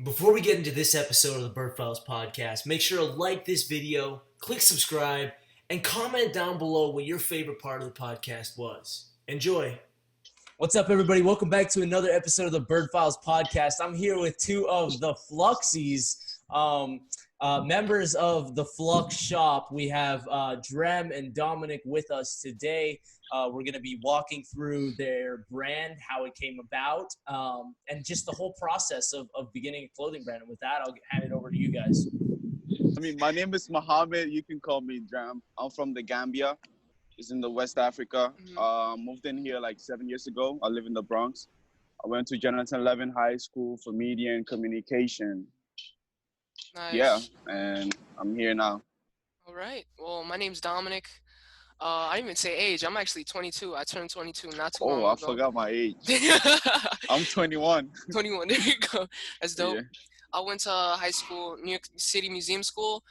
Before we get into this episode of the Burd Files podcast, make sure to like this video, click subscribe, and comment down below what your favorite part of the podcast was. Enjoy. What's up, everybody? Welcome back to another episode of the Burd Files podcast. I'm here with two of the FLUXXs, members of the FLUXX Shop. We have Drem and Dominic with us today. We're going to be walking through their brand, how it came about, and just the whole process of beginning a clothing brand. And with that, I'll hand it over to you guys. My name is Mohammed. You can call me Drem. I'm from the Gambia. It's in the West Africa. Moved in here like 7 years ago. I live in the Bronx. I went to Jonathan Levin High School for Media and Communication. Nice. Yeah, and I'm here now. All right. Well, my name's Dominic. I didn't even say age. I'm actually 22. I turned 22 not too long ago. Oh, I forgot my age. I'm 21. 21. There you go. That's dope. Yeah. I went to high school, New York City Museum School,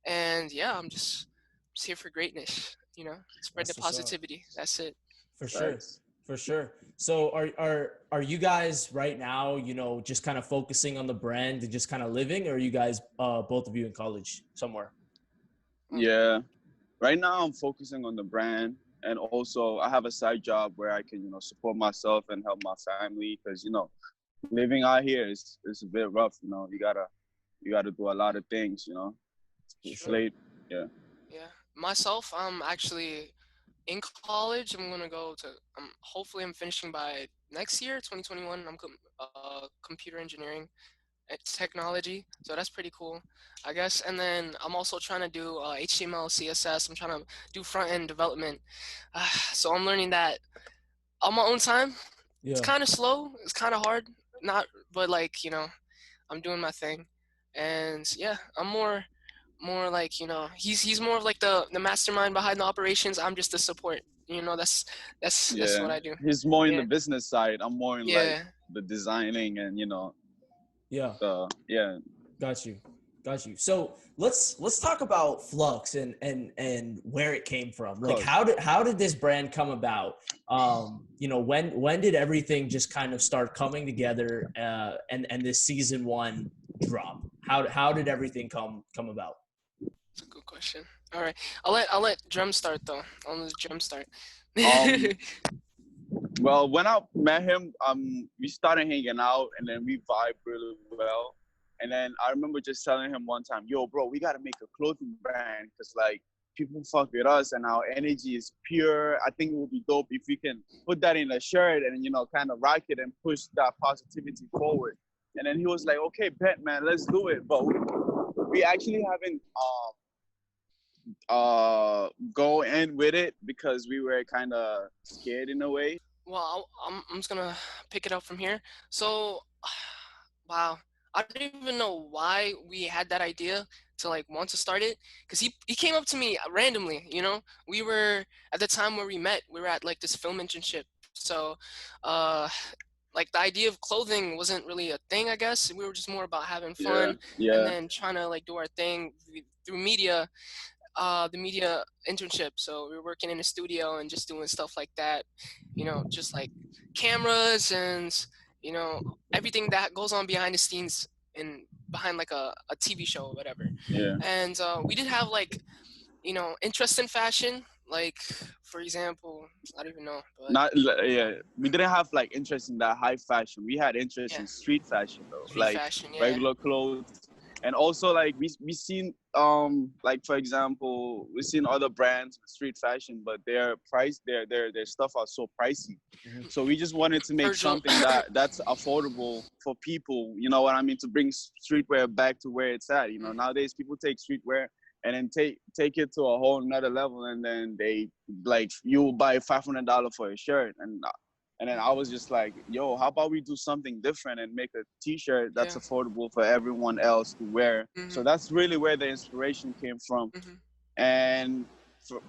and yeah, I'm just here for greatness. You know, spread That's the what's up. positivity. That's it. For sure. For sure. So are you guys right now, just kind of focusing on the brand and just kind of living, or are you guys, both of you in college somewhere? Yeah. Right now, I'm focusing on the brand. And also, I have a side job where I can, support myself and help my family. Because, living out here is a bit rough. You gotta do a lot of things. It's Sure. late. Yeah. Yeah. Myself, I'm actually in college. I'm gonna go to. Hopefully, I'm finishing by next year, 2021. I'm computer engineering. It's technology, so that's pretty cool, I guess. And then I'm also trying to do HTML, CSS. I'm trying to do front-end development. So I'm learning that on my own time. Yeah. It's kind of slow. It's kind of hard. But I'm doing my thing. And yeah, I'm more like, he's more of like the mastermind behind the operations. I'm just the support. That's what I do. He's more in Yeah. the business side. I'm more in Yeah. the designing and Yeah. yeah. Got you. So let's talk about FLUXX and where it came from. Like, how did this brand come about? When did everything just kind of start coming together? And this season 1 drop. How did everything come about? That's a good question. All right, I'll let Drem start though. I'll let Drem start. Well, when I met him, we started hanging out and then we vibed really well. And then I remember just telling him one time, yo, bro, we got to make a clothing brand because, like, people fuck with us and our energy is pure. I think it would be dope if we can put that in a shirt and, kind of rock it and push that positivity forward. And then he was like, okay, bet, man, let's do it. But we actually haven't go in with it because we were kind of scared in a way. Well, I'm just gonna pick it up from here. So, wow, I don't even know why we had that idea to like want to start it, because he came up to me randomly. We were at the time where we met. We were at like this film internship. So, like the idea of clothing wasn't really a thing. I guess we were just more about having fun Yeah. and then trying to like do our thing through media. The media internship. So we were working in a studio and just doing stuff like that, just like cameras and, everything that goes on behind the scenes and behind like a TV show or whatever. Yeah. And we did have like, interest in fashion. Like, for example, I don't even know. But We didn't have like interest in that high fashion. We had interest in street fashion though, street fashion, yeah. regular clothes. And also, like, we seen, like, for example, we've seen other brands with street fashion, but their stuff are so pricey. Mm-hmm. So we just wanted to make something that's affordable for people, you know what I mean, to bring streetwear back to where it's at. Nowadays people take streetwear and then take it to a whole nother level, and then they, like, you buy $500 for a shirt. And then I was just like, yo, how about we do something different and make a t-shirt that's affordable for everyone else to wear? Mm-hmm. So that's really where the inspiration came from. Mm-hmm. And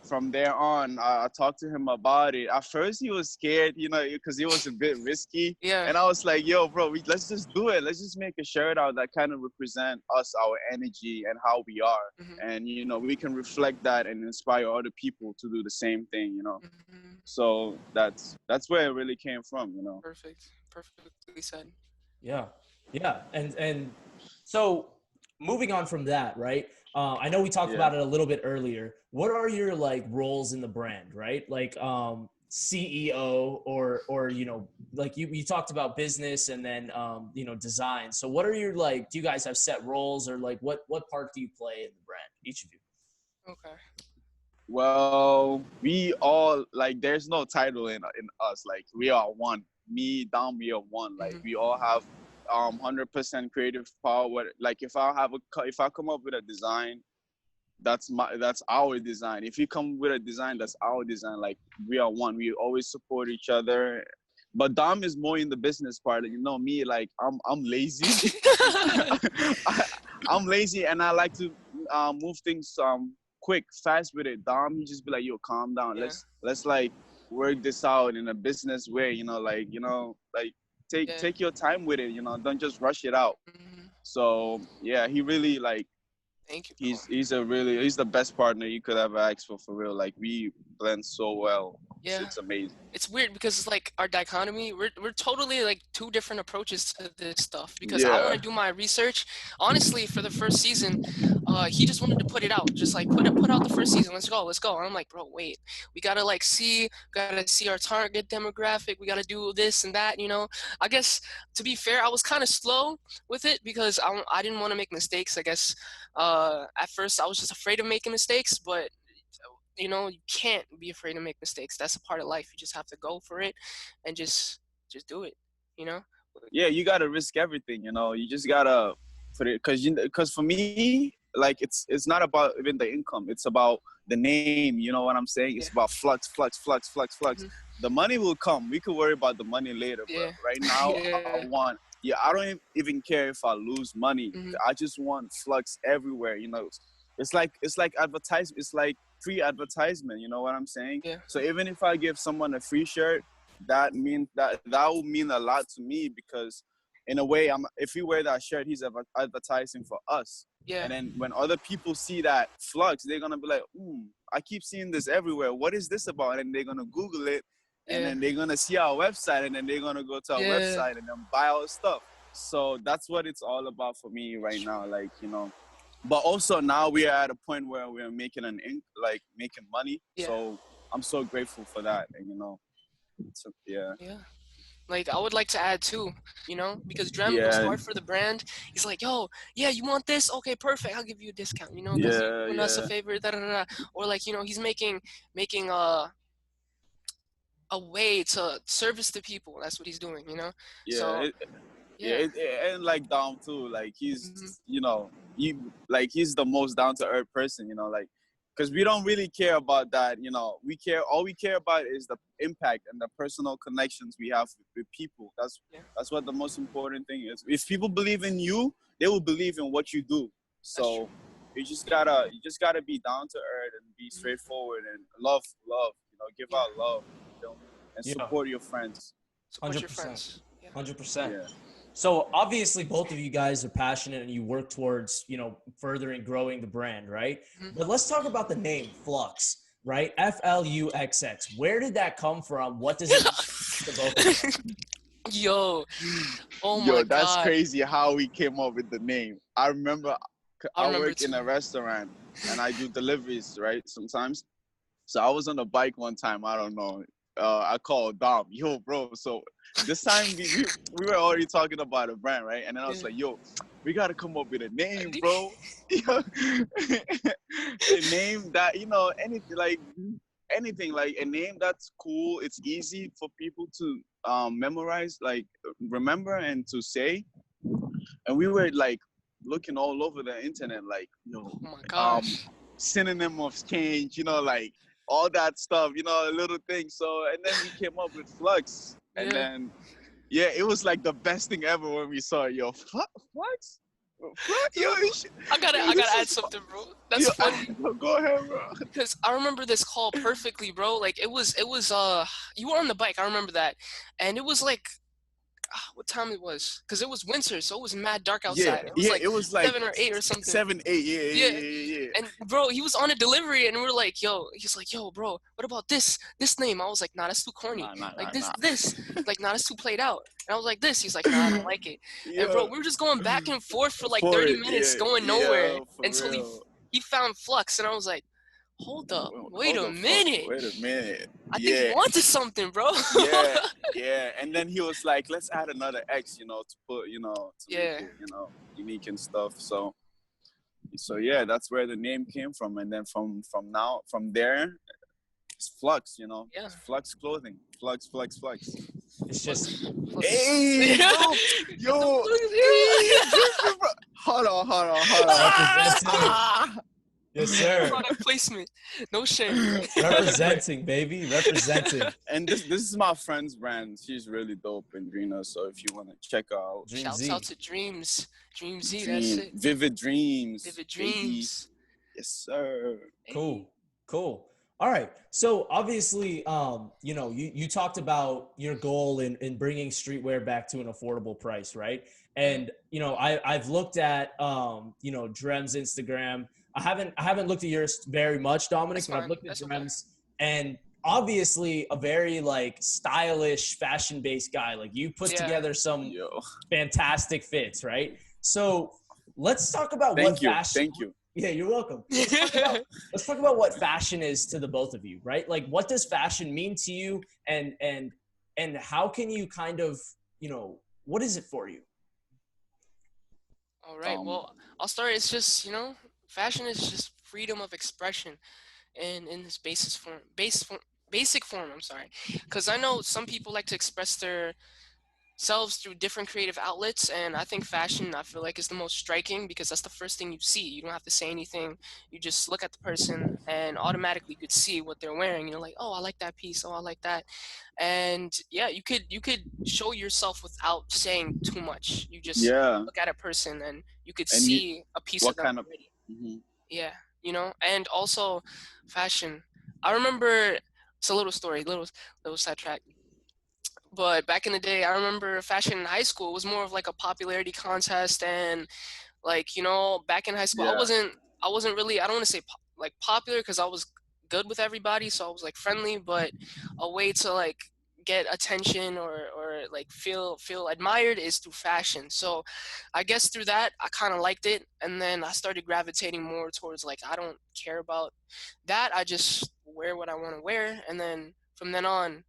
from there on, I talked to him about it. At first, he was scared, because it was a bit risky. Yeah. And I was like, yo, bro, let's just do it. Let's just make a shirt out that kind of represent us, our energy, and how we are. Mm-hmm. And, we can reflect that and inspire other people to do the same thing, Mm-hmm. So that's where it really came from, Perfectly said. Yeah. And So moving on from that, right? I know we talked Yeah. about it a little bit earlier. What are your like roles in the brand, right? Like CEO or like you talked about business and then design. So what are your like? Do you guys have set roles or like what part do you play in the brand? Each of you. Okay. Well, we all like. There's no title in us. Like we are one. Me, Dom, we are one. Like Mm-hmm. we all have 100% creative power. Like if I come up with a design, that's our design. If you come with a design, that's our design. Like we are one. We always support each other. But Dom is more in the business part. You know me, like I'm lazy. I'm lazy, and I like to move things quick, fast with it. Dom, he just be like, yo, calm down. Yeah. Let's like work this out in a business way. Like Yeah. take your time with it. Don't just rush it out. Mm-hmm. So yeah, he really like. Thank you, bro. He's the best partner you could ever ask for real. Like we blend so well. Yeah. It's amazing. It's weird because it's like our dichotomy. We're totally like two different approaches to this stuff. Because I want Yeah. to do my research. Honestly, for the first season, he just wanted to put it out, just like put out the first season. Let's go. And I'm like, bro, wait. We gotta like gotta see our target demographic. We gotta do this and that. I guess to be fair, I was kind of slow with it because I didn't want to make mistakes. I guess at first I was just afraid of making mistakes, but you can't be afraid to make mistakes. That's a part of life. You just have to go for it and just do it, you know? Yeah, you gotta risk everything. You just gotta put it because for me, like it's not about even the income. It's about the name. You know what I'm saying? It's Yeah. about FLUXX, FLUXX, FLUXX, FLUXX, FLUXX. Mhm. The money will come. We could worry about the money later, but Yeah. right now Yeah. I don't even care if I lose money. Mhm. I just want FLUXX everywhere. It's like advertise. It's like free advertisement. You know what I'm saying? Yeah. So even if I give someone a free shirt, that will mean a lot to me because in a way, if you wear that shirt, he's advertising for us. Yeah. And then when other people see that FLUXX, they're gonna be like, I keep seeing this everywhere. What is this about? And they're gonna Google it, and Yeah. then they're gonna see our website, and then they're gonna go to our Yeah. website and then buy our stuff. So that's what it's all about for me right now. Like, but also now we are at a point where we're making making money. Yeah. So I'm so grateful for that. And yeah. Yeah. Like I would like to add too, because Drem goes Yeah. hard for the brand. He's like, yo, yeah, you want this? Okay, perfect. I'll give you a discount, because you're doing us a favor, da da da. Or like, he's making a way to service the people. That's what he's doing, Yeah. So yeah. And like Dom too, like he's Mhm. he's the most down to earth person, like because we don't really care about that. All we care about is the impact and the personal connections we have with people. That's what the most important thing is. If people believe in you, they will believe in what you do. So you just gotta be down to earth and be straightforward and love, give out love, and support your friends. Support your friends. 100%. Yeah. So obviously both of you guys are passionate and you work towards, furthering growing the brand, right? Mhm. But let's talk about the name FLUXX, right? FLUXX. Where did that come from? What does it mean to both of you? Yo, oh my Yo, that's God. crazy how we came up with the name. I remember I work in a restaurant and I do deliveries, right? Sometimes. So I was on a bike one time. I don't know. I called Dom. Yo, bro. So this time we were already talking about a brand, right? And then I was like, yo, we gotta come up with a name, bro. A name that anything like a name that's cool. It's easy for people to memorize, like remember and to say. And we were like looking all over the internet, like oh my gosh. synonym of change, like all that stuff, little things. So and then we came up with FLUXX, and then it was like the best thing ever when we saw it. Yo, FLUXX. Yo, I gotta add something, bro. That's funny. Go ahead, bro. Because I remember this call perfectly, bro. Like it was you were on the bike. I remember that, and it was like what time it was, because it was winter, so it was mad dark Yeah, outside. It was like it was like 7 or 8 or something. 7, 8, Yeah. yeah. And bro, he was on a delivery, and we're like, he's like, yo, bro, what about this name? I was like, nah, that's too corny. Like this. Like, nah, that's too played out. And I was like, this. He's like, nah, I don't like it. And bro, we were just going back and forth for like 30 minutes, going nowhere until he found FLUXX, and I was like, hold up, wait a minute. I think he wanted something, bro. Yeah. And then he was like, let's add another X, to put, to make it, unique and stuff. So yeah, that's where the name came from. And then from there, it's FLUXX, It's FLUXX clothing. FLUXX. It's just, hey, yo, hold on. representing. Yes, sir. Product placement. No shame. Representing, baby. Representing. And this is my friend's brand. She's really dope in Drina. So if you want to check her out. Shouts out to Dreams. Dream Z, that's it. Vivid Dreams. Vivid Dreams. Baby. Yes, sir. Cool. All right. So obviously, you talked about your goal in bringing streetwear back to an affordable price, right? And, I've looked at, Drem's Instagram. I haven't looked at yours very much, Dominic, but I've looked at Drem's, and obviously a very like stylish, fashion-based guy. Like you put together some fantastic fits, right? So let's talk about fashion. Thank you. Yeah, you're welcome. Let's talk about what fashion is to the both of you, right? Like, what does fashion mean to you, and how can you kind of, what is it for you? All right. Well, I'll start. It's just, fashion is just freedom of expression, and in this basic form. I'm sorry, because I know some people like to express their selves through different creative outlets, and I think fashion, I feel like, is the most striking, because that's the first thing you see. You don't have to say anything. You just look at the person and automatically you could see what they're wearing. You're like, oh, I like that piece. Oh, I like that. And yeah, you could show yourself without saying too much. You just look at a person and you could see a piece of them already. Yeah, and also fashion. I remember, it's a little story, little sidetrack. But back in the day, I remember fashion in high school was more of like a popularity contest, and like, back in high school, I wasn't really, I don't want to say like popular, because I was good with everybody, so I was like friendly, but a way to like get attention or like feel admired is through fashion. So I guess through that, I kind of liked it, and then I started gravitating more towards like, I don't care about that, I just wear what I want to wear, and then from then on,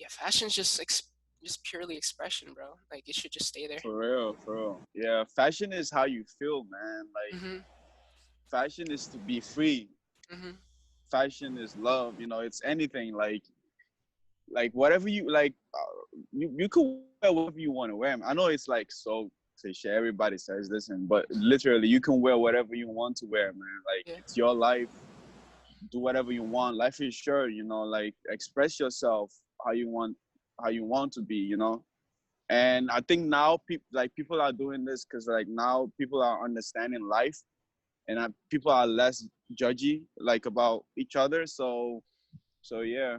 yeah, fashion's just purely expression, bro. Like, it should just stay there. For real. Yeah, fashion is how you feel, man. Like, fashion is to be free. Fashion is love. It's anything. Like whatever you like. You could wear whatever you want to wear. I know it's like so cliche. Everybody says this, but literally, you can wear whatever you want to wear, man. Like, it's your life. Do whatever you want. Life is short. Like, express yourself how you want to be, and I think now people are doing this because like now people are understanding life, and people are less judgy like about each other. So yeah.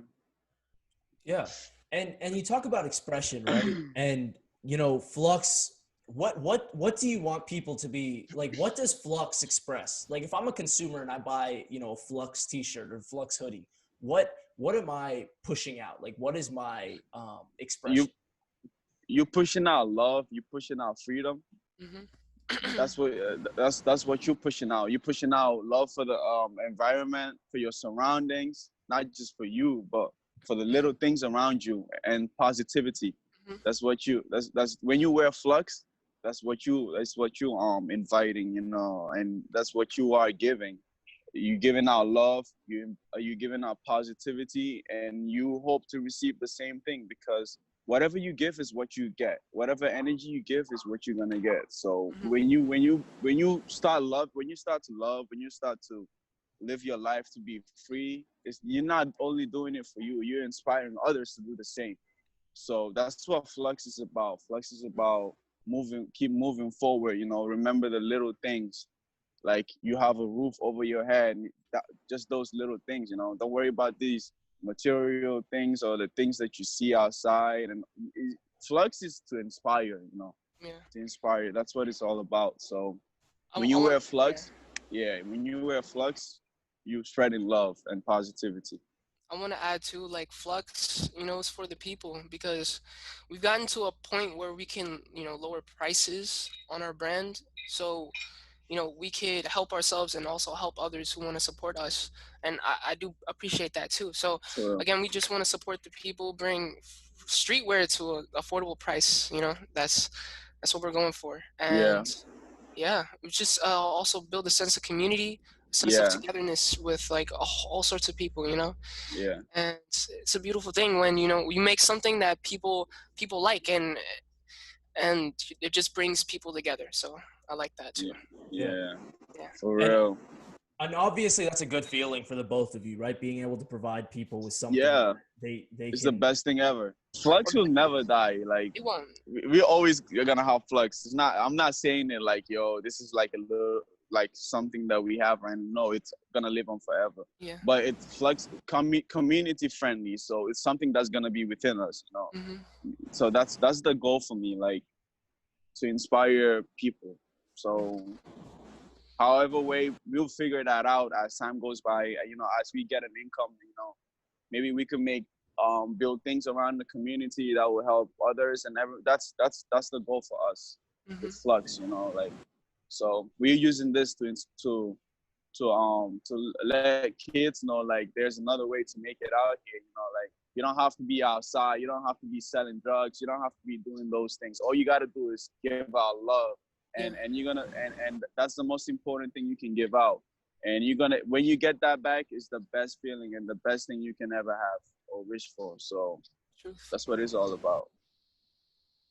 And you talk about expression, right? And FLUXX, what do you want people to be like? What does FLUXX express? Like, if I'm a consumer and I buy a FLUXX t-shirt or FLUXX hoodie, what am I pushing out? Like, what is my expression? You pushing out love. You pushing out freedom. That's what you're pushing out. You're pushing out love for the environment, for your surroundings, not just for you, but for the little things around you, and positivity. That's when you wear FLUXX. That's what you inviting, and that's what you are giving. You giving out love, you giving out positivity, and you hope to receive the same thing, because whatever you give is what you get. Whatever energy you give is what you're gonna get. So when you start to love, when you start to live your life to be free, you're not only doing it for you, you're inspiring others to do the same. So that's what FLUXX is about. FLUXX is about keep moving forward. Remember the little things. Like, you have a roof over your head, just those little things, Don't worry about these material things or the things that you see outside. And FLUXX is to inspire, you know, Yeah. to inspire. That's what it's all about. So I, when I you wear want, FLUXX, yeah, when you wear FLUXX, you spreading love and positivity. I want to add too, like FLUXX, you know, it's for the people because we've gotten to a point where we can, you know, lower prices on our brand. So, you know, we could help ourselves and also help others who want to support us. And I do appreciate that too. So So again, we just want to support the people, bring streetwear to an affordable price. You know, that's what we're going for. yeah, And yeah, we just also build a sense of community, a sense of yeah, togetherness with like all sorts of people. You know, yeah, and it's a beautiful thing when, you know, you make something that people like, and it just brings people together. So I like that too. yeah, Yeah. yeah, Yeah. for And real. And obviously, that's a good feeling for the both of you, right? Being able to provide people with something Yeah, they it's the can. best thing ever. FLUXX will never die. Like It won't. we always are gonna have FLUXX. It's not. I'm not saying it like, yo, this is like a little like something that we have right now. No, it's gonna live on forever. Yeah. But it's FLUXX community friendly, so it's something that's gonna be within us, you know. Hmm. So that's the goal for me, like to inspire people. So however way we'll figure that out as time goes by, you know, as we get an income, you know, maybe we can make build things around the community that will help others, and that's the goal for us Hmm. with FLUXX, you know. Like, so we're using this to let kids know, like, there's another way to make it out here, you know. Like, you don't have to be outside, you don't have to be selling drugs, you don't have to be doing those things. All you got to do is give out love, Yeah. and you're gonna and that's the most important thing you can give out. And you're gonna, when you get that back, it's the best feeling and the best thing you can ever have or wish for. So Truth. that's what it's all about.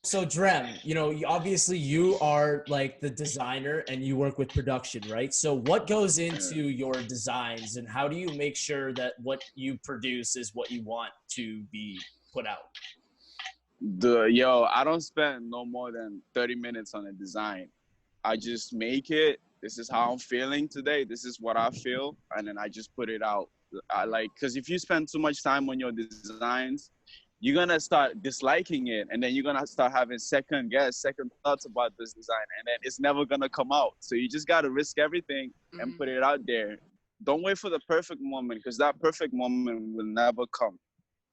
So Drem, you know, obviously you are like the designer and you work with production, right? So what goes into your designs and how do you make sure that what you produce is what you want to be put out? I don't spend no more than 30 minutes on a design. I just make it. This is how I'm feeling today. This is what I feel, and then I just put it out. I like, because if you spend too much time on your designs, you're gonna start disliking it, and then you're gonna start having second thoughts about this design, and then it's never gonna come out. So you just gotta risk everything and put it out there. Don't wait for the perfect moment, because that perfect moment will never come.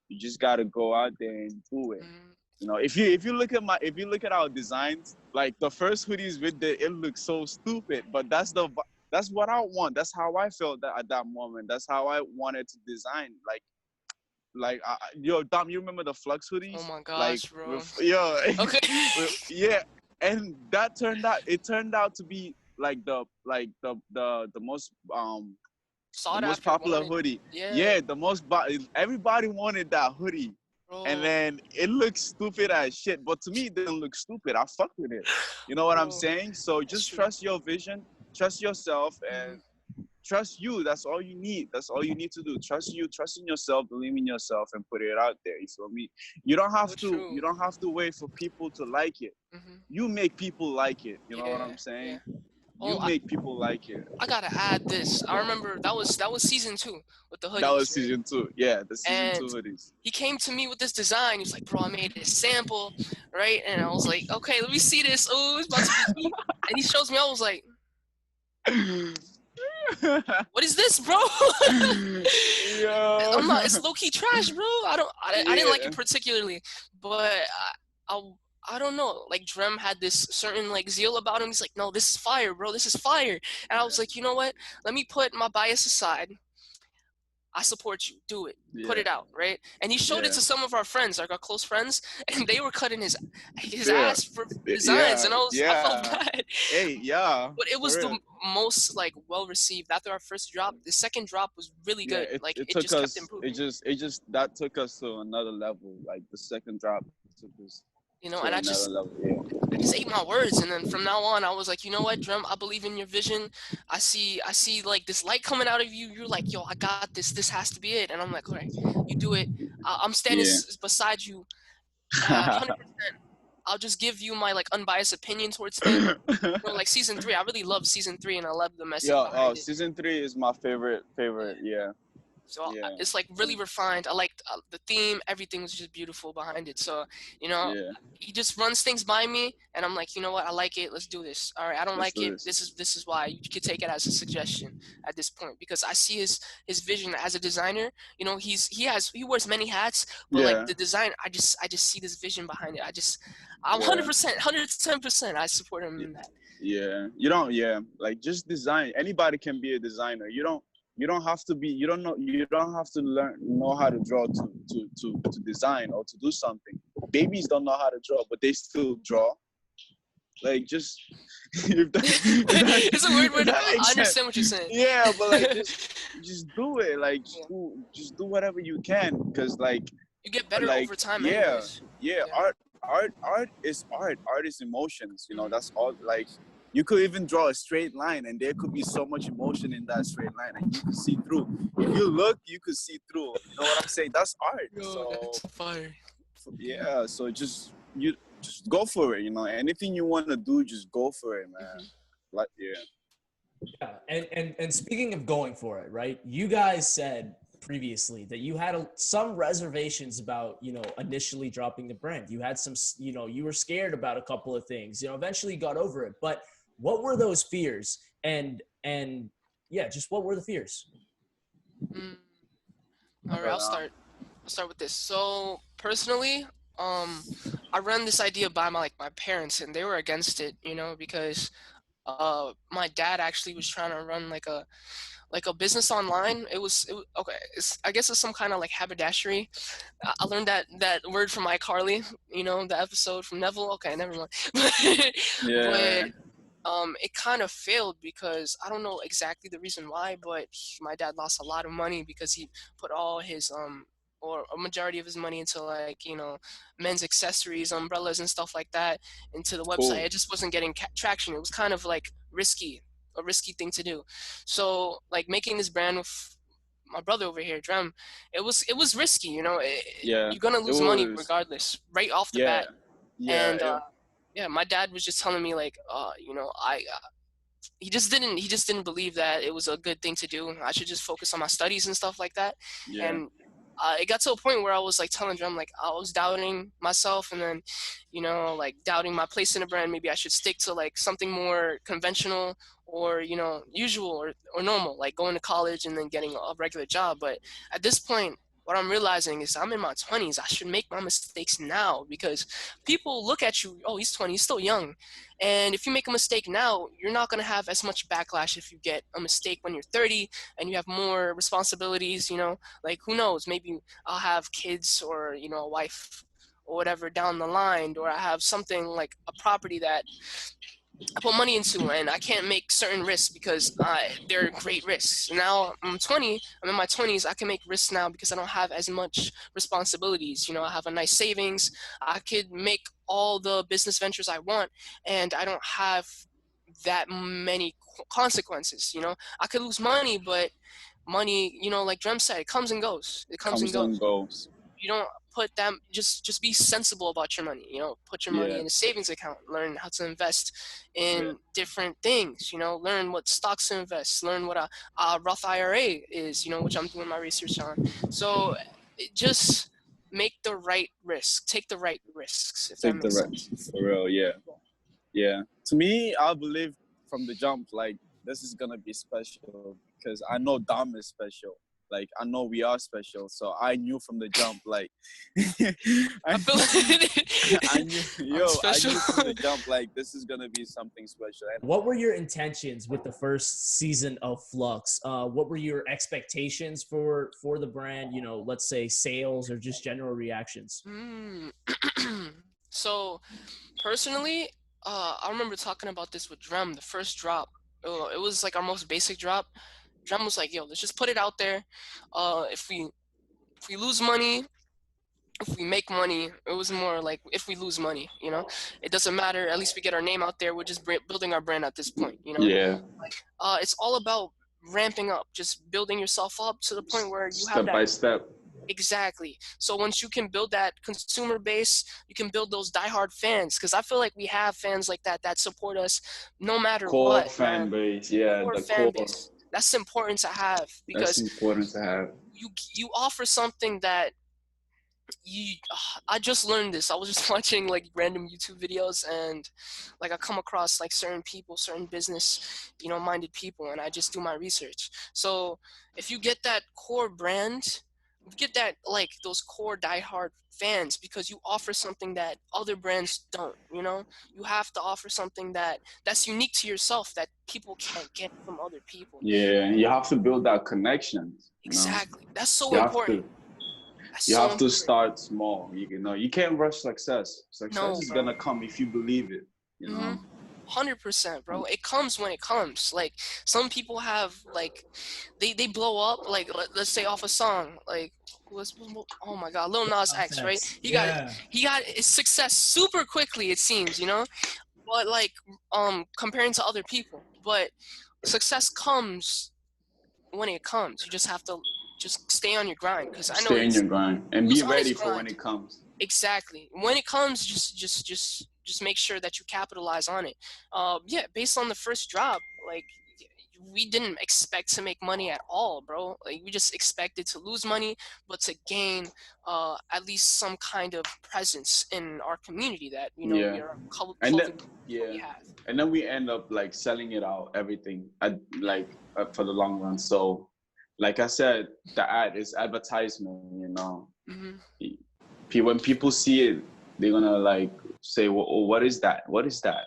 You just gotta go out there and do it. You know, if you look at our designs, like the first hoodies it looks so stupid, but that's what I want. That's how I felt at that moment. That's how I wanted to design. Yo, Dom, you remember the FLUXX hoodies? Oh my gosh, Like, bro. okay. Okay. Yeah, and that turned out to be like the most Sought the most after, popular wanted. hoodie. Yeah. Yeah, everybody wanted that hoodie. Bro. And then it looks stupid as shit, but to me it didn't look stupid. I fuck with it. You know what I'm saying? So just true. trust your vision, trust yourself, and trust you. That's all you need. That's all you need to do. Trust in yourself, believe in yourself, and put it out there. You feel me? You don't have true. wait for people to like it. You make people like it. You know what I'm saying? You make people like it. I gotta add this. I remember that was season 2 with the hoodies. That was season 2. Yeah, the season 2 And hoodies. he came to me with this design. He was like, "Bro, I made a sample, right?" And I was like, "Okay, let me see this. Oh, it's about to be." And he shows me. I was like, "What is this, bro?" Yo. It's low key trash, bro. I didn't like it particularly, but I don't know. Like Drem had this certain like zeal about him. He's like, "No, this is fire, bro. This is fire." And I was like, "You know what? Let me put my bias aside. I support you. Do it. Put it out, right?" And he showed it to some of our friends, like our close friends, and they were cutting his ass for designs, and I felt bad. Hey, yeah. But it was the most like well received. After our first drop, the second drop was really good. It just kept improving. That took us to another level. Like the second drop took us. You know, and I just ate my words, and then from now on, I was like, you know what, Drem, I believe in your vision. I see like this light coming out of you. You're like, yo, I got this. This has to be it. And I'm like, all right, you do it. I'm standing beside you, 100%. I'll just give you my like unbiased opinion towards things. Like season 3, I really love season 3, and I love the message behind it. Season 3 is my favorite. Yeah. So Yeah. it's like really refined. I liked the theme. Everything was just beautiful behind it. So, you know, Yeah. he just runs things by me, and I'm like, you know what? I like it. Let's do this. All right. I don't Let's like do it. this. This is why. You could take it as a suggestion at this point, because I see his vision as a designer. You know, he wears many hats, but like Yeah. the design, I just see this vision behind it. I'm Yeah. 100%, 110%. I support him in that. Yeah. You don't. Yeah. Like just design. Anybody can be a designer. You don't have to be. You don't have to know how to draw to design or to do something. Babies don't know how to draw, but they still draw. Like just if that, It's a weird word. I sense. understand what you're saying. Yeah, but like just do it. Like just do whatever you can, because like you get better like over time. yeah, Anyways. yeah. Art is art. Art is emotions. You know, Mhm. that's all. Like you could even draw a straight line, and there could be so much emotion in that straight line, and you could see through. If you look, you could see through. You know what I'm saying? That's art. Yo, So that's fire. yeah, so just go for it. You know, anything you want to do, just go for it, man. Like yeah. Yeah, and speaking of going for it, right? You guys said previously that you had some reservations about, you know, initially dropping the brand. You had some, you know, you were scared about a couple of things. You know, eventually you got over it. But what were those fears? And yeah, just what were the fears? All right, I'll start with this. So personally, I ran this idea by my parents, and they were against it, you know, because my dad actually was trying to run like a business online. Okay. I guess it's some kind of like haberdashery. I learned that word from iCarly, you know, the episode from Neville. Okay, never mind. Yeah. But it kind of failed because I don't know exactly the reason why, but my dad lost a lot of money because he put all his or a majority of his money into like, you know, men's accessories, umbrellas and stuff like that into the website. Cool. It just wasn't getting traction. It was kind of like a risky thing to do. So like making this brand with my brother over here, Drem, it was risky, you know. Yeah. You're gonna lose money regardless, right off the bat. Yeah. And yeah, my dad was just telling me like, you know, he just didn't believe that it was a good thing to do. I should just focus on my studies and stuff like that. Yeah. And it got to a point where I was like telling Drum, like I was doubting myself, and then, you know, like doubting my place in a brand. Maybe I should stick to like something more conventional or, you know, usual or normal, like going to college and then getting a regular job. But at this point, what I'm realizing is I'm in my 20s. I should make my mistakes now because people look at you, oh, he's 20, he's still young. And if you make a mistake now, you're not going to have as much backlash if you get a mistake when you're 30 and you have more responsibilities, you know, like who knows, maybe I'll have kids or, you know, a wife or whatever down the line, or I have something like a property that I put money into and I can't make certain risks because they're great risks. Now I'm 20, I'm in my 20s, I can make risks now because I don't have as much responsibilities. You know, I have a nice savings, I could make all the business ventures I want, and I don't have that many consequences. You know, I could lose money, but money, you know, like Drem said, it comes and goes. It comes and goes. You don't put them, just be sensible about your money, you know, put your money in a savings account, learn how to invest in different things, you know, learn what stocks to invest, learn what a Roth IRA is, you know, which I'm doing my research on. So just make the right risk, take the right risks, if that makes sense. For real, yeah. To me, I believe from the jump, like this is gonna be special because I know Dom is special. Like I know we are special, so I knew from the jump. Like I knew from the jump. Like this is gonna be something special. What were your intentions with the first season of FLUXX? What were your expectations for the brand? You know, let's say sales or just general reactions. So, personally, I remember talking about this with Drem. The first drop, it was like our most basic drop. Drem was like, yo, let's just put it out there. If we lose money, if we make money, it was more like if we lose money, you know, it doesn't matter. At least we get our name out there. We're just building our brand at this point, you know. Yeah. It's all about ramping up, just building yourself up to the point where you have step by step. Exactly. So once you can build that consumer base, you can build those diehard fans. Because I feel like we have fans like that support us no matter what. Fan base, yeah, core the fan core. base. That's important to have That's because important to have. you offer something that you I just learned this. I was just watching like random YouTube videos, and like I come across like certain people, certain business, minded people, and I just do my research. So if you get that core brand, you get that like those core diehard fans because you offer something that other brands don't. You have to offer something that's unique to yourself that people can't get from other people. Yeah, you have to build that connection. Exactly. That's so You have important. to. That's You so have to important. start small. You can't rush success. Success No, is bro. gonna come if you believe it. 100%, bro. It comes when it comes. Like some people have like they blow up like let's say off a song like oh my god, Lil Nas X, right? He got his success super quickly, it seems, but like comparing to other people. But success comes when it comes. You just have to just stay on your grind because I know Stay in your grind and who's be on his ready for when grind. it comes. Exactly. When it comes, just make sure that you capitalize on it. Yeah, based on the first drop, like we didn't expect to make money at all, bro. Like we just expected to lose money, but to gain at least some kind of presence in our community that we Yeah, are and then clothing what we yeah, have. and then we end up like selling it out everything for the long run. So, like I said, the ad is advertisement. Hmm. When people see it, they're gonna like say, well, what is that? What is that?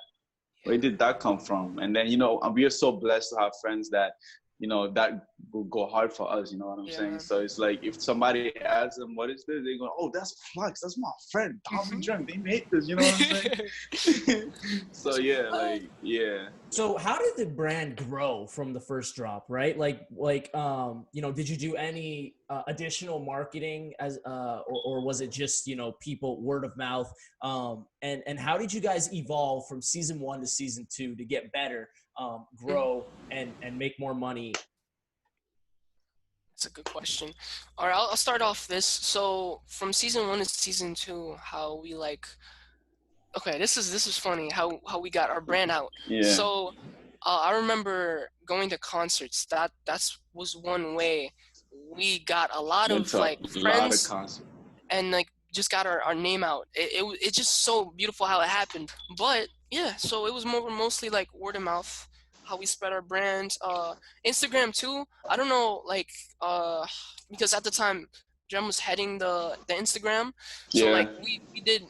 Where Yeah. did that come from? And then we are so blessed to have friends that that will go hard for us. You know what I'm Yeah, saying? man. So it's like if somebody asks them what is this, they go, oh, that's FLUXX, that's my friend Dom and Hmm. Drem, they made this. You know what I'm saying? So yeah, like yeah. So how did the brand grow from the first drop, right? Did you do any additional marketing or was it just, people word of mouth? And how did you guys evolve from season 1 to season 2 to get better, grow and make more money? That's a good question. All right, I'll start off this. So from season 1 to season 2, how we like. Okay, this is funny how we got our brand out. Yeah. So I remember going to concerts. That was one way we got a lot It's of a like lot of friends concept. and like just got our name out. It's just so beautiful how it happened. But yeah, so it was mostly like word of mouth, how we spread our brand. Instagram too. I don't know, like because at the time Drem was heading the Instagram, so Yeah. like we did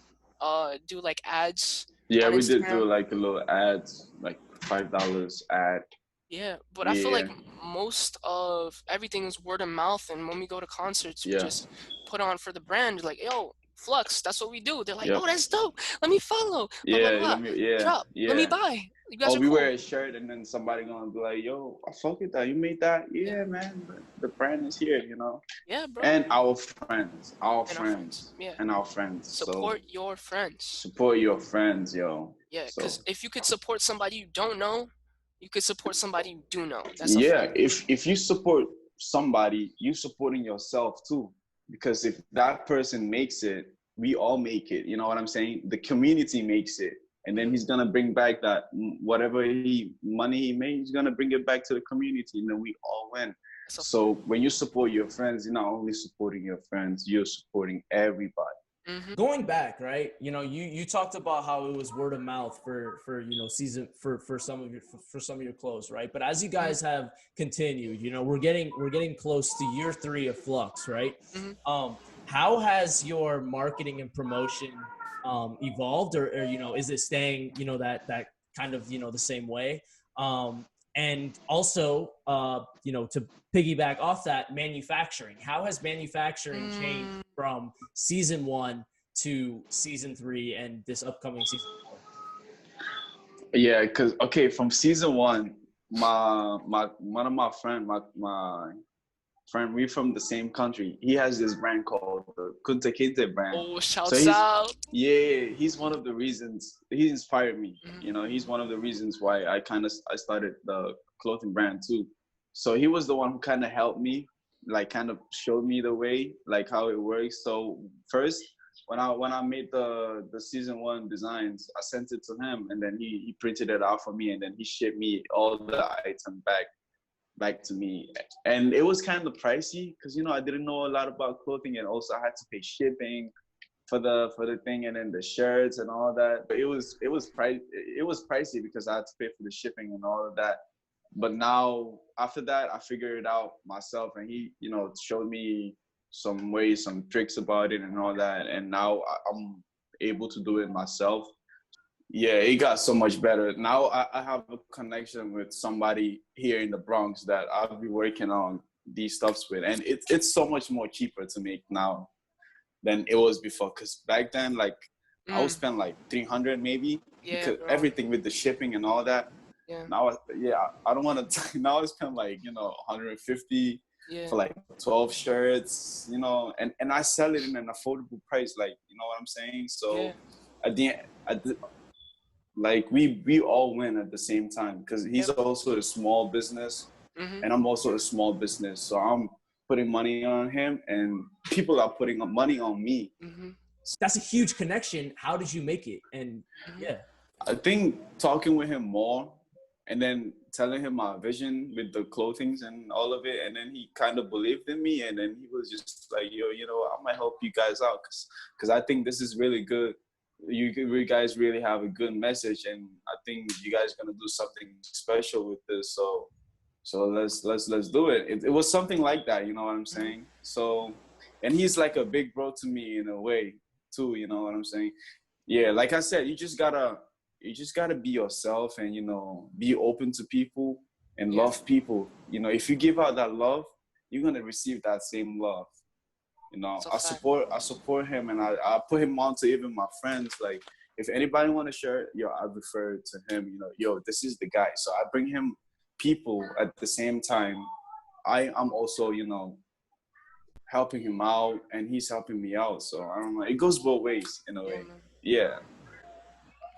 do like ads Yeah, on we did Instagram. do like a little ads, like $5 ad. Yeah, but I feel Yeah. like most of everything is word of mouth, and when we go to concerts, we Yeah. just put on for the brand, like, yo, FLUXX, that's what we do. They're like, Yep. oh, that's dope. Let me follow. Blah blah blah. Yeah, Drop. Let me yeah. buy. You guys Oh, are we wear cool. a shirt and then somebody gonna be like, yo, I fuck with that. You made that? Yeah, Yeah, man. The brand is here, yeah, bro. And our friends, And our friends. Yeah. and our friends. So Support your friends. support your friends, yo. Yeah, So because if you could support somebody you don't know, you could support somebody you do know. That's a yeah, fact. if you support somebody, you supporting yourself too. Because if that person makes it, we all make it. You know what I'm saying? The community makes it. And then he's gonna bring back that whatever money he made, he's gonna bring it back to the community, and then we all win. So when you support your friends, you're not only supporting your friends, you're supporting everybody. Mm-hmm. Going back, right? You talked about how it was word of mouth for season for some of your clothes, right? But as you guys have continued, we're getting close to year 3 of FLUXX, right? Mm-hmm. How has your marketing and promotion evolved, or is it staying that kind of the same way? And also, to piggyback off that, manufacturing. How has manufacturing changed from season 1 to season 3 and this upcoming season 4? Yeah, because from season 1, one of my friend, we from the same country. He has this brand called the Kunta Kinte brand. Oh, shouts out. He's one of the reasons, he inspired me. Mm-hmm. He's one of the reasons why I started the clothing brand too. So he was the one who kind of helped me, like kind of showed me the way, like how it works. So first, when I made the season 1 designs, I sent it to him, and then he printed it out for me, and then he shipped me all the items back. back to me. And it was kind of pricey because, you know, I didn't know a lot about clothing, and also I had to pay shipping for the thing, and then the shirts and all that. But it was pricey because I had to pay for the shipping and all of that. But now after that, I figured it out myself, and he, you know, showed me some ways, some tricks about it and all that. And now I'm able to do it myself. Yeah, it got so much better. Now I have a connection with somebody here in the Bronx that I'll be working on these stuffs with. And it's so much more cheaper to make now than it was before. Because back then, like, I would spend like 300 maybe, Yeah, because bro. everything with the shipping and all that. Yeah. Now, I don't want to, now I spend like, you know, 150 for like 12 shirts, you know, and I sell it in an affordable price, like, you know what I'm saying? So at the end, like we all win at the same time, because he's also a small business and I'm also a small business. So I'm putting money on him and people are putting money on me. That's a huge connection. How did you make it? And I think talking with him more and then telling him my vision with the clothings and all of it. And then he kind of believed in me. And then he was just like, yo, you know, I might help you guys out because I think this is really good. You guys really have a good message, and I think you guys are gonna do something special with this. So let's do it. It was something like that, you know what I'm saying? So, and he's like a big bro to me in a way too, you know what I'm saying? Yeah, like I said, you just gotta be yourself, and, you know, be open to people and love people. You know, if you give out that love, you're gonna receive that same love. You know, I support him, and I put him on to even my friends. Like, if anybody want a shirt, yo, I refer to him. You know, yo, this is the guy. So I bring him people at the same time. I'm also, you know, helping him out, and he's helping me out. So I don't know. It goes both ways in a way. Yeah.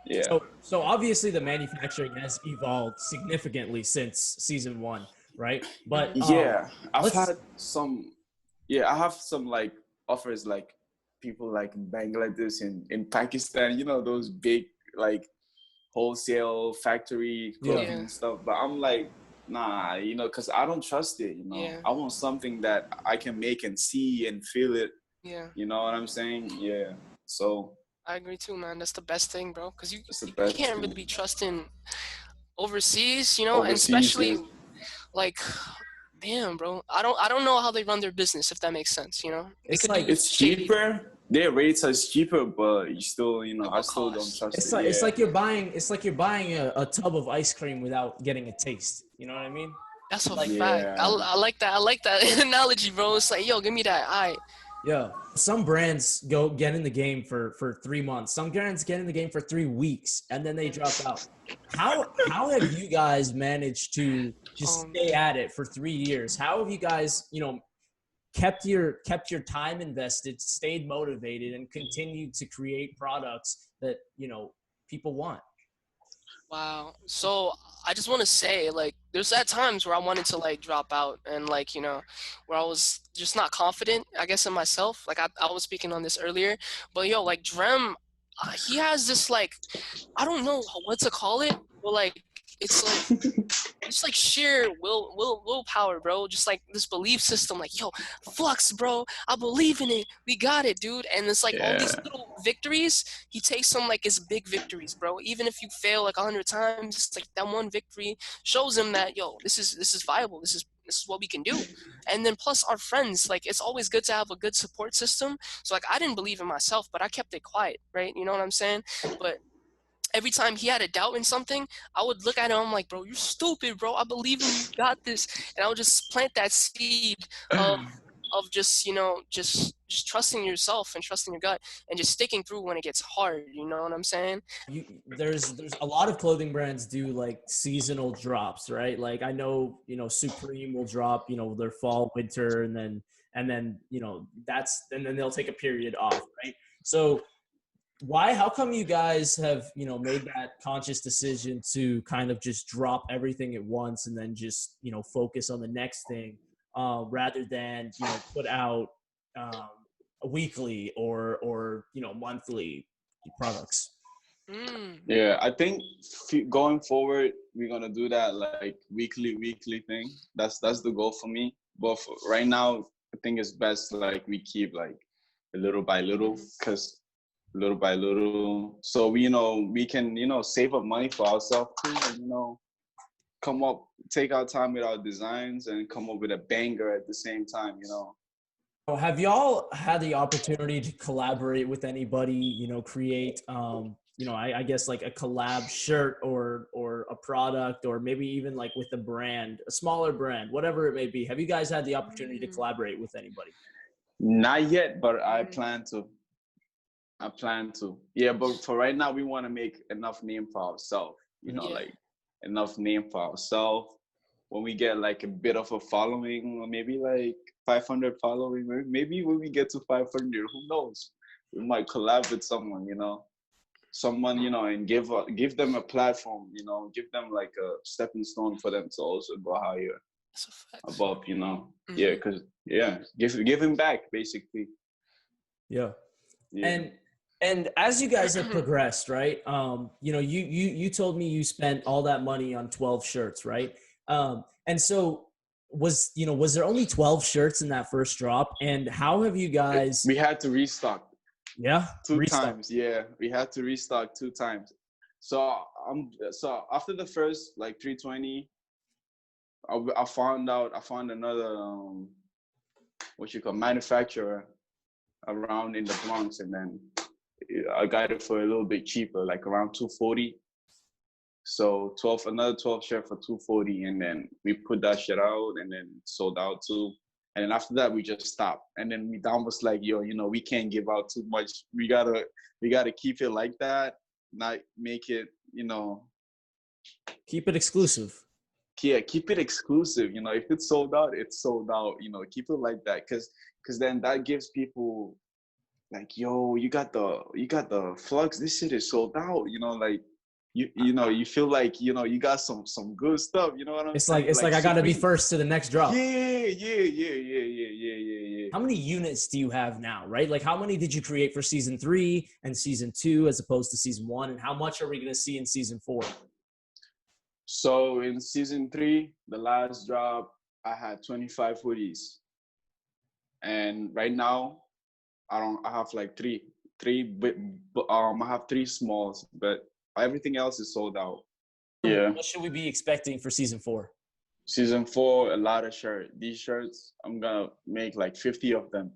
Yeah. So obviously the manufacturing has evolved significantly since season 1, right? But yeah, I have some like offers, like people like in Bangladesh and in Pakistan, you know, those big like wholesale factory clothing and stuff. But I'm like, nah, you know, because I don't trust it, you know. I want something that I can make and see and feel it. Yeah. You know what I'm saying? Yeah. So I agree too, man. That's the best thing, bro. Because you can't can't really be trusting overseas, you know, and especially like, damn, bro. I don't know how they run their business, if that makes sense, you know. It's like it's cheaper. Their rates are cheaper, but you still, you know, I still don't trust it. It's like you're buying a tub of ice cream without getting a taste. You know what I mean? That's a fact. I like that. I like that analogy, bro. It's like, yo, give me that. All right. Yeah, some brands get in the game for 3 months. Some brands get in the game for 3 weeks, and then they drop out. How have you guys managed to just stay at it for 3 years? How have you guys, you know, kept your time invested, stayed motivated, and continued to create products that, you know, people want? Wow. So I just want to say, like, there's at times where I wanted to like drop out, and like, you know, where I was just not confident, I guess, in myself. Like I was speaking on this earlier, but yo, like Drem, he has this like, I don't know what to call it, but like it's like sheer willpower, bro. Just like this belief system, like, yo, FLUXX, bro, I believe in it. We got it, dude. And it's like all these little victories, he takes them like it's big victories, bro. Even if you fail like 100 times, it's like that one victory shows him that, yo, this is viable. This is what we can do. And then plus our friends, like, it's always good to have a good support system. So like I didn't believe in myself, but I kept it quiet, right? You know what I'm saying? But every time he had a doubt in something, I would look at him, I'm like, bro, you're stupid, bro. I believe in you, got this. And I would just plant that seed of just, you know, just trusting yourself and trusting your gut and just sticking through when it gets hard. You know what I'm saying? There's a lot of clothing brands do like seasonal drops, right? Like I know, you know, Supreme will drop, you know, their fall, winter, and then, you know, and then they'll take a period off, right? So how come you guys have, you know, made that conscious decision to kind of just drop everything at once and then just, you know, focus on the next thing, rather than, you know, put out weekly or, you know, monthly products? Yeah, I think going forward, we're gonna do that like weekly thing. That's the goal for me. But for right now, I think it's best like we keep like little by little, cause little by little, so we we can save up money for ourselves too, and come up, take our time with our designs, and come up with a banger at the same time. Have y'all had the opportunity to collaborate with anybody, create, I guess like a collab shirt or a product, or maybe even like with a brand, a smaller brand, whatever it may be. Have you guys had the opportunity to collaborate with anybody? Not yet, but I plan to. Yeah, but for right now, we want to make enough name for ourselves. Like enough name for ourselves. When we get like a bit of a following, or maybe like 500 following, maybe when we get to 500, who knows? We might collab with someone, someone, and give them a platform, give them like a stepping stone for them to also go higher above, yeah, because give him back basically. Yeah. And as you guys have progressed, right? You told me you spent all that money on 12 shirts, right? And so was there only 12 shirts in that first drop? And how have you guys? We had to restock. Yeah. Two times. Yeah, we had to restock 2 times. So so after the first like 320, I found another manufacturer around in the Bronx, and then I got it for a little bit cheaper, like around 240. So another 12 shirt for 240, and then we put that shit out, and then sold out too. And then after that, we just stopped. And then Dom was like, "Yo, we can't give out too much. We gotta keep it like that, not make it, keep it exclusive." Yeah, keep it exclusive. If it's sold out, it's sold out. Keep it like that, because then that gives people like, "Yo, you got the FLUXX. This shit is sold out." Like. You feel like you got some good stuff. You know what I'm saying? It's like I gotta be first to the next drop. Yeah. How many units do you have now, right? Like, how many did you create for season 3 and season 2 as opposed to season 1? And how much are we gonna see in season 4? So in season 3, the last drop, I had 25 hoodies, and right now, I have like three, but I have 3 smalls, but everything else is sold out. Yeah. What should we be expecting for season 4? Season 4, a lot of shirts. These shirts, I'm gonna make like 50 of them.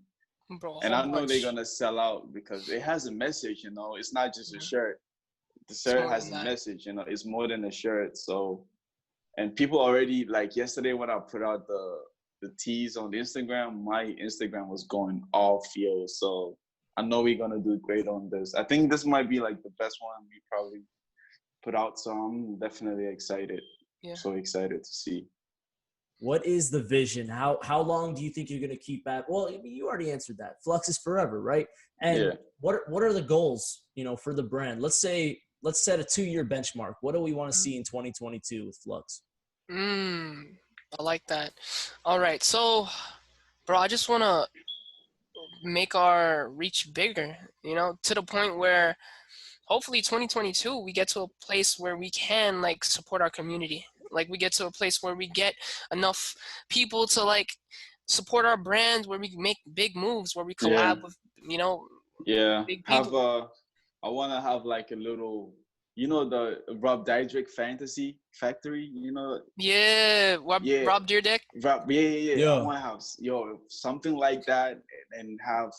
Bro, and I know they're gonna sell out because it has a message, It's not just a shirt. The shirt has a message, It's more than a shirt. So, and people already, like yesterday when I put out the tees on the Instagram, my Instagram was going off, yo. So I know we're gonna do great on this. I think this might be like the best one we probably put out. So I'm definitely excited. Yeah. So excited to see. What is the vision? How long do you think you're gonna keep at? Well, you already answered that. FLUXX is forever, right? And what are the goals, for the brand? Let's set a 2-year benchmark. What do we want to see in 2022 with FLUXX? I like that. All right, so, bro, I just wanna make our reach bigger, to the point where hopefully 2022 we get to a place where we can like support our community. Like we get to a place where we get enough people to like support our brand, where we make big moves, where we collab with, big people. I want to have like a little, the Rob Dyrdek Fantasy Factory, Yeah, Rob Dyrdek. Yeah. I want to have something like that, and have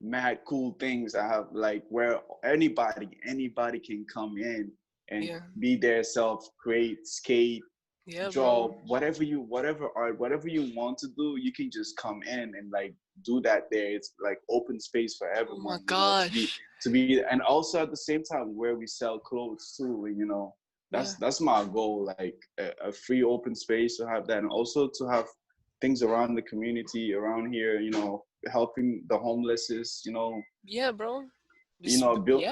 mad cool things. I have like where anybody can come in and be their self, create, skate, draw, whatever art, whatever you want to do, you can just come in and like do that there. It's like open space for everyone. Oh my gosh. To be, and also at the same time where we sell clothes too, that's my goal, like a free open space to have that, and also to have things around the community around here, helping the homeless, Yeah, bro. Build,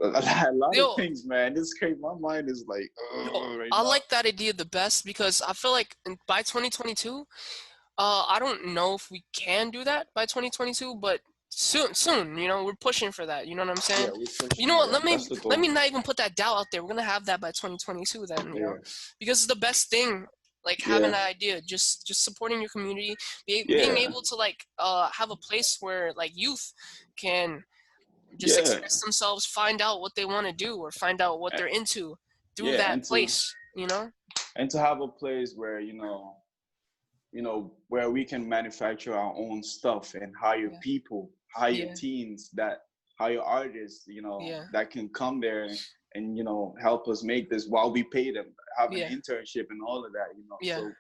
a lot of things, man. It's crazy. My mind is like, I like that idea the best, because I feel like by 2022, I don't know if we can do that by 2022, but soon. You know, we're pushing for that. You know what I'm saying? Yeah, we're pushing. You know what? Yeah, Let me not even put that doubt out there. We're gonna have that by 2022 then. You know, because it's the best thing. Like having an idea, just supporting your community, being able to like have a place where like youth can just express themselves, find out what they want to do, or find out what they're into through that place. You know, and to have a place where where we can manufacture our own stuff and hire people, hire teens, hire artists, that can come there and help us make this while we pay them, have an internship and all of that, So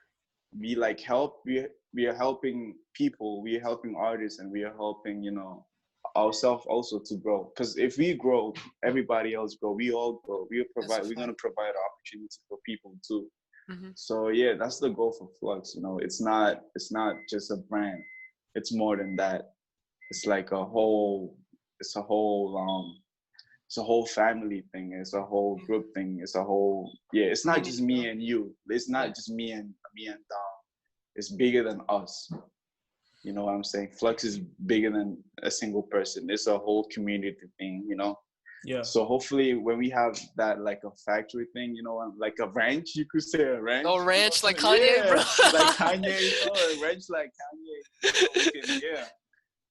we like we are helping people, we are helping artists, and we are helping, ourselves also to grow. Because if we grow, everybody else grow. We all grow. We're gonna provide opportunity for people too. So yeah, that's the goal for FLUXX. It's not just a brand. It's more than that. It's like a whole family thing. It's a whole group thing. It's a whole It's not just me and you. It's not just me and Dom. It's bigger than us. You know what I'm saying? FLUXX is bigger than a single person. It's a whole community thing. Yeah. So hopefully when we have that like a factory thing, like a ranch, you could say a ranch. Oh, ranch like Kanye, bro. Like Kanye, a ranch like Kanye.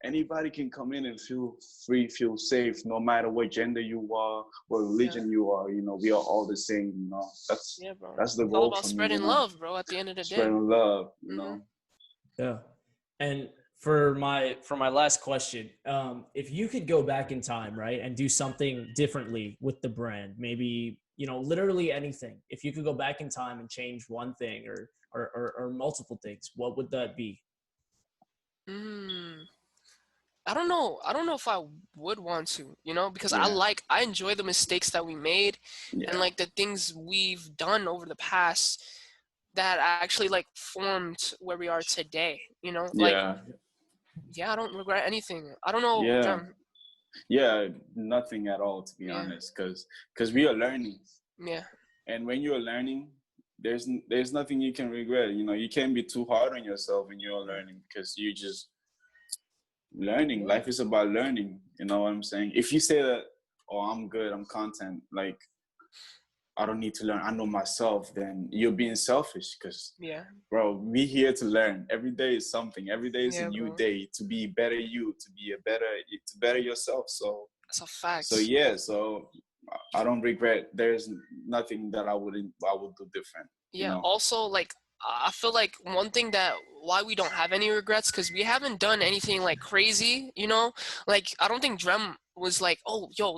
Anybody can come in and feel free, feel safe, no matter what gender you are, what religion you are. We are all the same. That's the goal. It's all about spreading love, bro. At the end of the day, spreading love. Yeah. And for my last question, if you could go back in time, right, and do something differently with the brand, maybe, literally anything, if you could go back in time and change one thing or multiple things, what would that be? I don't know if I would want to, because I enjoy the mistakes that we made and like the things we've done over the past that actually like formed where we are today, I don't regret anything. I don't know. Nothing at all, to be honest, because we are learning. And when you're learning, there's nothing you can regret. You can't be too hard on yourself when you're learning, because you just learning. Life is about learning. You know what I'm saying? If you say that, oh, I'm good, I'm content, like I don't need to learn, I know myself, then you're being selfish, because bro, we here to learn. Every day is something. Every day is a new day to be better to better yourself. So that's a fact. So I don't regret. There's nothing that I would do different. Also, like I feel like one thing why we don't have any regrets, because we haven't done anything like crazy, like I don't think Drem was like, oh, yo,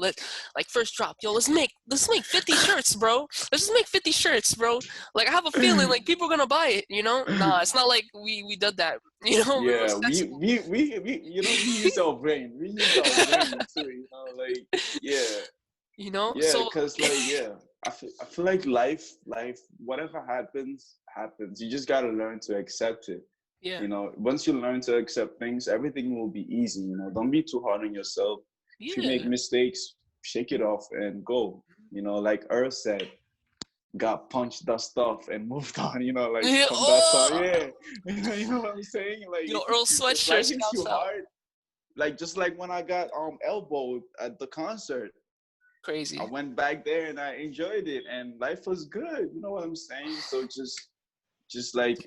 first drop, yo, let's make 50 shirts, bro. Let's just make 50 shirts, bro. Like I have a feeling like people are gonna buy it, Nah, it's not like we did that, we use our brain. We use our brain too, So because I feel like life, whatever happens. You just gotta learn to accept it. Once you learn to accept things, everything will be easy. Don't be too hard on yourself. If you make mistakes, shake it off and go. Like Earl said, got punched, dust off, and moved on. From that song. You know what I'm saying? Like Earl sweatshirt hits you hard. Like just like when I got elbowed at the concert. Crazy. I went back there and I enjoyed it, and life was good. You know what I'm saying? So just like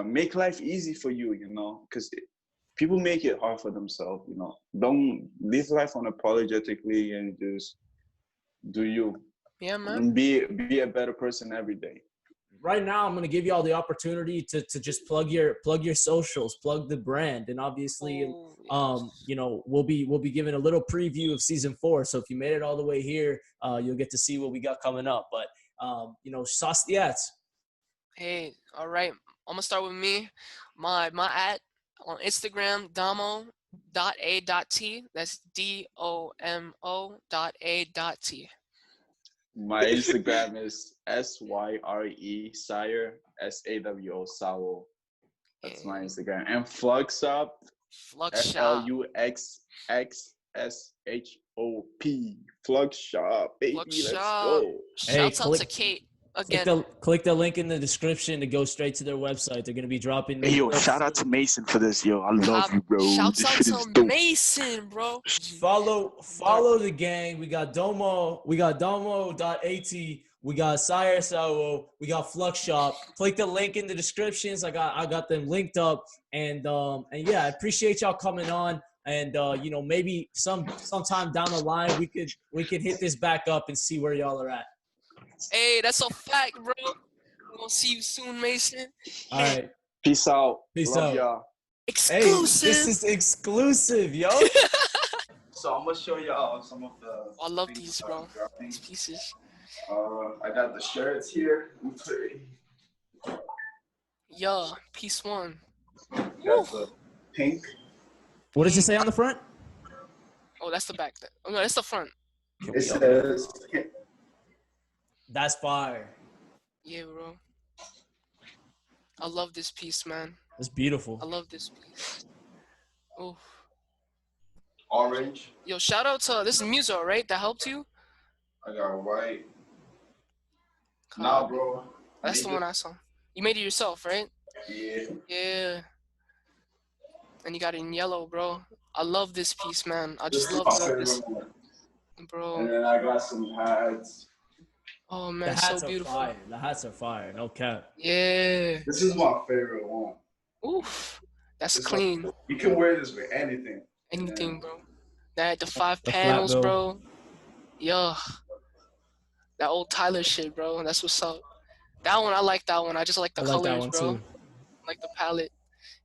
make life easy for you. Because people make it hard for themselves. Don't live life unapologetically and just do you. Yeah, man. And be a better person every day. Right now, I'm going to give you all the opportunity to just plug your socials, plug the brand, and obviously, we'll be giving a little preview of season 4. So if you made it all the way here, you'll get to see what we got coming up. But sauce the ads. Hey, all right. I'm gonna start with me. My at on Instagram, domo.a.t. That's DOMO.a.t. My Instagram is SYRE Sire SAWO Sawo. That's my Instagram. And FLUXX Shop. FLUXX Shop. FLUXXSHOP. FLUXX Shop, baby. FLUXX Let's Shop. go. Shouts out to Kate. again. Click the link in the description to go straight to their website. They're gonna be dropping. Hey, yo, shout out to Mason for this, yo. I love you, bro. Shouts This out shit is to dope. Mason, bro. Follow the gang. We got Domo. We got Domo.at. We got Sire Sawo. We got FLUXX Shop. Click the link in the descriptions. I got them linked up. And yeah, I appreciate y'all coming on. And you know, maybe sometime down the line we could hit this back up and see where y'all are at. Hey, that's a fact, bro. We're gonna see you soon, Mason. All right. Peace out. Peace Love out. y'all. Exclusive. Hey, this is exclusive, yo. So I'm gonna show y'all some of the. I love these, bro. These pieces. I got the shirts here. Yeah, piece one. Got the pink. What does it say on the front? Oh, that's the back. Oh no, that's the front. It says. That's fire. Yeah, bro. I love this piece, man. That's beautiful. I love this piece. Oh. Orange. Yo, shout out to this is Muso, right? That helped you? I got white. Nah, bro. That's the one I saw. You made it yourself, right? Yeah. Yeah. And you got it in yellow, bro. I love this piece, man. I just love this, bro. And then I got some hats. Oh man, The hats so are beautiful. fire. The hats are fire. No cap. Yeah. This is my favorite one. Oof. That's This clean. one, you can wear this with anything. Anything, bro. That the 5 The panels, flat bill. bro. Yo. That old Tyler shit, bro. That's what's up. That one, I like that one. I just like the I like that colors, one bro. too. I like the palette.